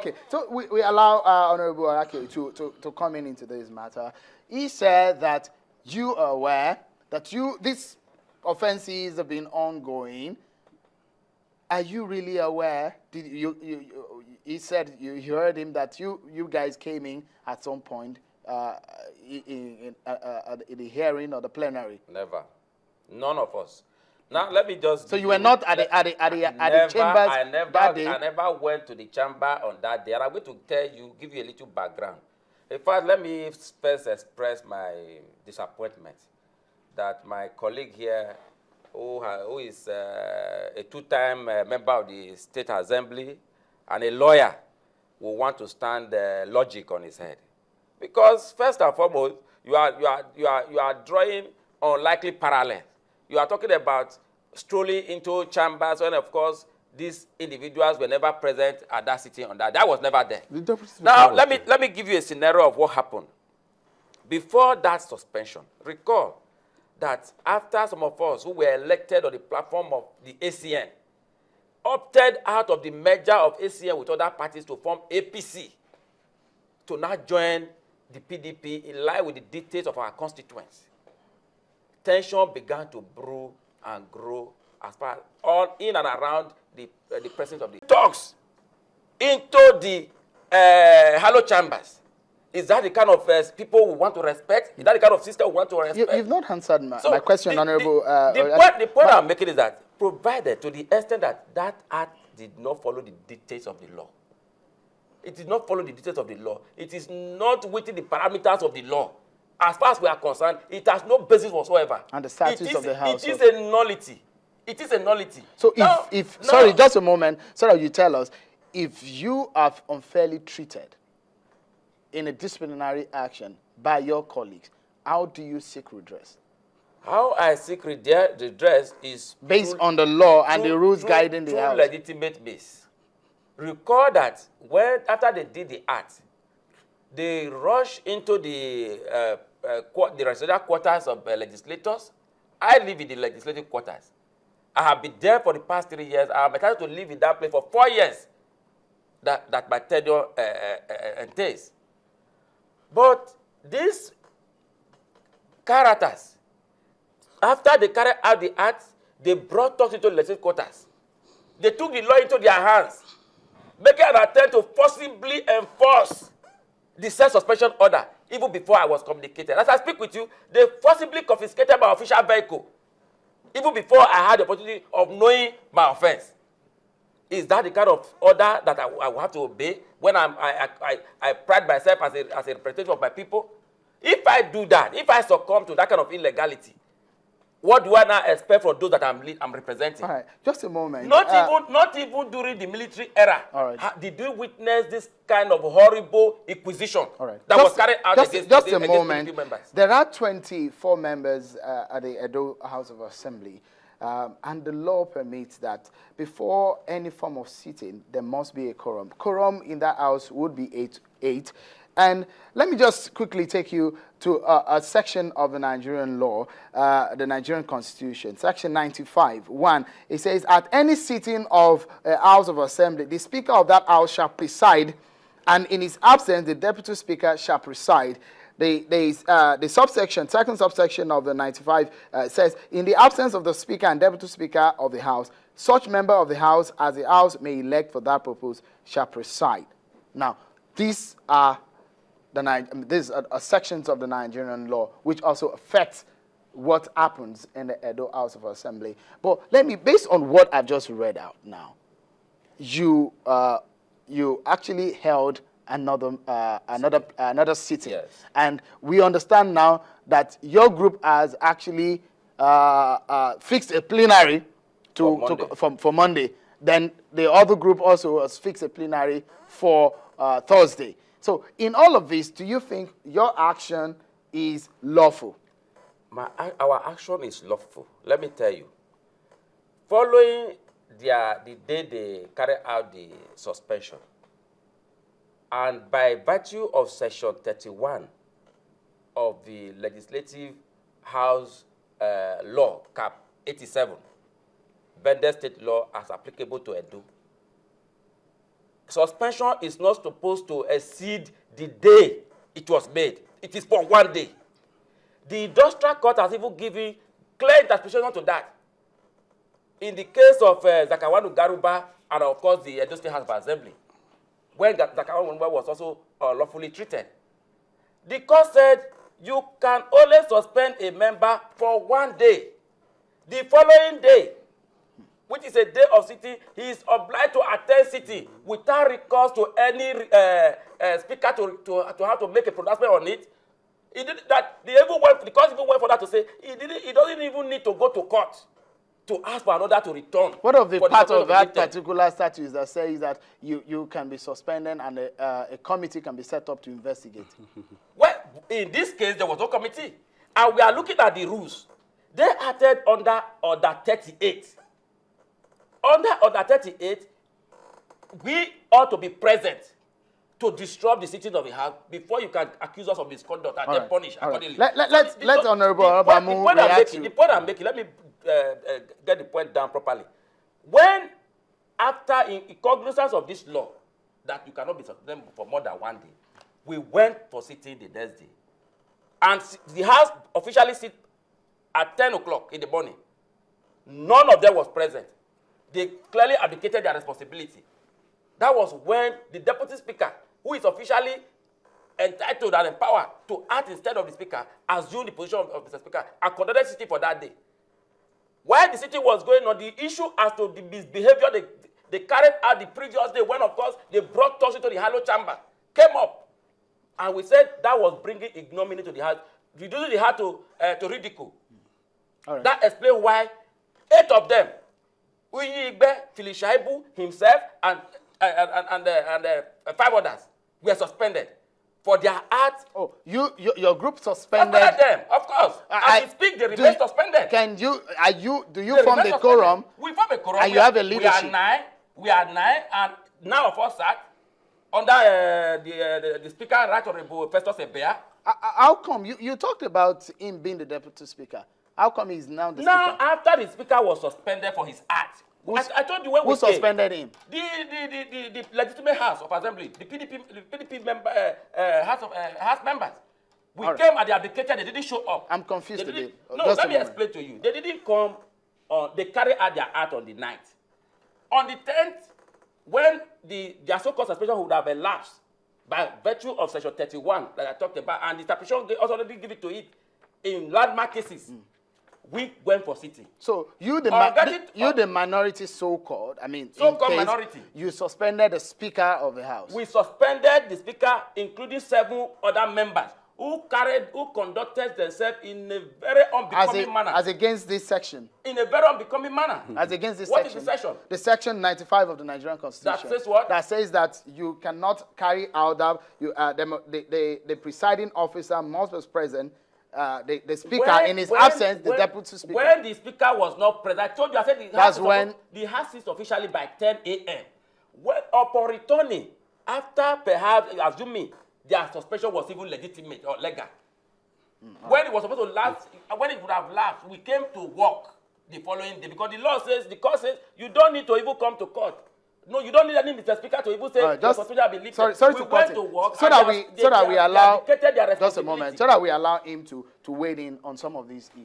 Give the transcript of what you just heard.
Okay, so we allow Honourable Ogieriakhi to come into this matter. He said that you are aware that these offences have been ongoing. Are you really aware? Did he said you heard him that you guys came in at some point in the hearing or the plenary? Never. None of us. Now let me just. So you were not at the chambers that day? I never went to the chamber on that day. And I'm going to give you a little background. In fact, let me first express my disappointment that my colleague here, who is a two-time member of the State Assembly and a lawyer, will want to stand logic on his head. Because first and foremost, you are drawing unlikely parallels. You are talking about strolling into chambers when, of course, these individuals were never present at that sitting on that. That was never there. Now, let me give you a scenario of what happened. Before that suspension, recall that after some of us who were elected on the platform of the ACN opted out of the merger of ACN with other parties to form APC to now join the PDP in line with the dictates of our constituents, tension began to brew and grow as far all in and around the presence of the talks into the hollow chambers. Is that the kind of people we want to respect? Is that the kind of system we want to respect? You've not answered my question, Honourable. The point I'm making is that, provided to the extent that that act did not follow the dictates of the law, it did not follow the dictates of the law, it is not within the parameters of the law. As far as we are concerned, it has no basis whatsoever. And the statutes of the House. It is a nullity. It is a nullity. So sorry, just a moment, so that you tell us, if you are unfairly treated in a disciplinary action by your colleagues, how do you seek redress? How I seek redress is based on the law and the rules guiding the House. Legitimate base. Recall that after they did the act, they rushed into the residential quarters of legislators. I live in the legislative quarters. I have been there for the past 3 years. I have been trying to live in that place for 4 years. That my tenure entails. But these characters, after they carried out the act, they brought us into the legislative quarters. They took the law into their hands, making an attempt to forcibly enforce the self-suspension order, even before I was communicated. As I speak with you, they forcibly confiscated my official vehicle, even before I had the opportunity of knowing my offense. Is that the kind of order that I will have to obey when I pride myself as a representative of my people? If I do that, if I succumb to that kind of illegality, what do I now expect from those that I'm representing? All right, just a moment. Not even during the military era. All right. Did you witness this kind of horrible inquisition that was carried out against a moment. members? There are 24 members at the Edo House of Assembly, and the law permits that before any form of sitting, there must be a quorum. Quorum in that house would be 8. And let me just quickly take you to a section of the Nigerian law, the Nigerian Constitution, Section 95(1). It says, at any sitting of a House of Assembly, the Speaker of that House shall preside, and in his absence, the Deputy Speaker shall preside. The second subsection of the 95 says, in the absence of the Speaker and Deputy Speaker of the House, such member of the House as the House may elect for that purpose shall preside. Now, these are sections of the Nigerian law which also affects what happens in the Edo House of Assembly. But based on what I've just read out now, you actually held another sitting, yes. And we understand now that your group has actually fixed a plenary for Monday. Then the other group also has fixed a plenary for Thursday. So in all of this, do you think your action is lawful? Our action is lawful. Let me tell you. Following the day they carried out the suspension, and by virtue of Section 31 of the Legislative House Law, Cap 87, Bender State Law as applicable to Edo, suspension is not supposed to exceed the day it was made. It is for 1 day. The industrial court has even given clear interpretation to that. In the case of Zakawanu Garuba and, of course, the Edo State House of Assembly, when Zakawanu was also lawfully treated, the court said you can only suspend a member for 1 day. The following day, which is a day of sitting, he is obliged to attend sitting without recourse to any speaker to have to make a pronouncement on it. He did that. The court even went for that to say he doesn't even need to go to court to ask for another to return. What of the part of that particular statute that says that you can be suspended and a committee can be set up to investigate? Well, in this case, there was no committee. And we are looking at the rules. They acted under Order 38. Under Order 38, we ought to be present to disrupt the sitting of the House before you can accuse us of misconduct and then punish accordingly. Let's Honourable Abamu react to... The point I'm making, let me get the point down properly. When, after in cognizance of this law, that you cannot be suspended for more than 1 day, we went for sitting the next day. And the House officially sit at 10 o'clock in the morning. None of them was present. They clearly abdicated their responsibility. That was when the Deputy Speaker, who is officially entitled and empowered to act instead of the Speaker, assumed the position of the Speaker and conducted sitting for that day. While the sitting was going on, the issue as to the misbehavior they carried out the previous day, when, of course, they brought us into the Hollow Chamber, came up. And we said that was bringing ignominy to the House, reducing the House to ridicule. Right. That explains why 8 of them, Uyigbe, Filishaibu, himself, and 5 others, were suspended for their acts. Oh, your group suspended them, of course. As we speak, they remain suspended. Do you form the quorum? We form a quorum. And you have a leadership. We are 9, and now of us sat under the Speaker, Right Honourable Festus Ebea. How come you talked about him being the Deputy Speaker? How come he's now the Speaker? Now, after the Speaker was suspended for his act, I told you when we came. Who suspended him? The legitimate House of Assembly, the PDP member, House members. We came and they abdicated. They didn't show up. I'm confused a bit. No, let me explain to you. They didn't come. They carried out their act on the 9th. On the 10th, when their so-called suspension would have elapsed by virtue of Section 31 that I talked about, and the interpretation they also already give it to it in landmark cases. We went for sitting. So you the minority so-called, I mean, so-called minority. You suspended the Speaker of the House. We suspended the Speaker, including 7 other members who conducted themselves in a very unbecoming manner. As against this section. In a very unbecoming manner. As against this section. What is the section? The section 95 of the Nigerian Constitution. That says what? That says that you cannot carry out that. The presiding officer must be present. The Speaker, in his absence, the Deputy Speaker. When the Speaker was not present, I told you, I said the House sits officially by 10 a.m. Upon returning, after perhaps, assuming their suspension was even legitimate or legal, when it was supposed to last, when it would have lapsed, we came to work the following day because the court says you don't need to even come to court. No, you don't need any Mr. Speaker to even say your suspension has been lifted. Sorry to went to work so that we allow just a moment, so that we allow him to weigh in on some of these issues.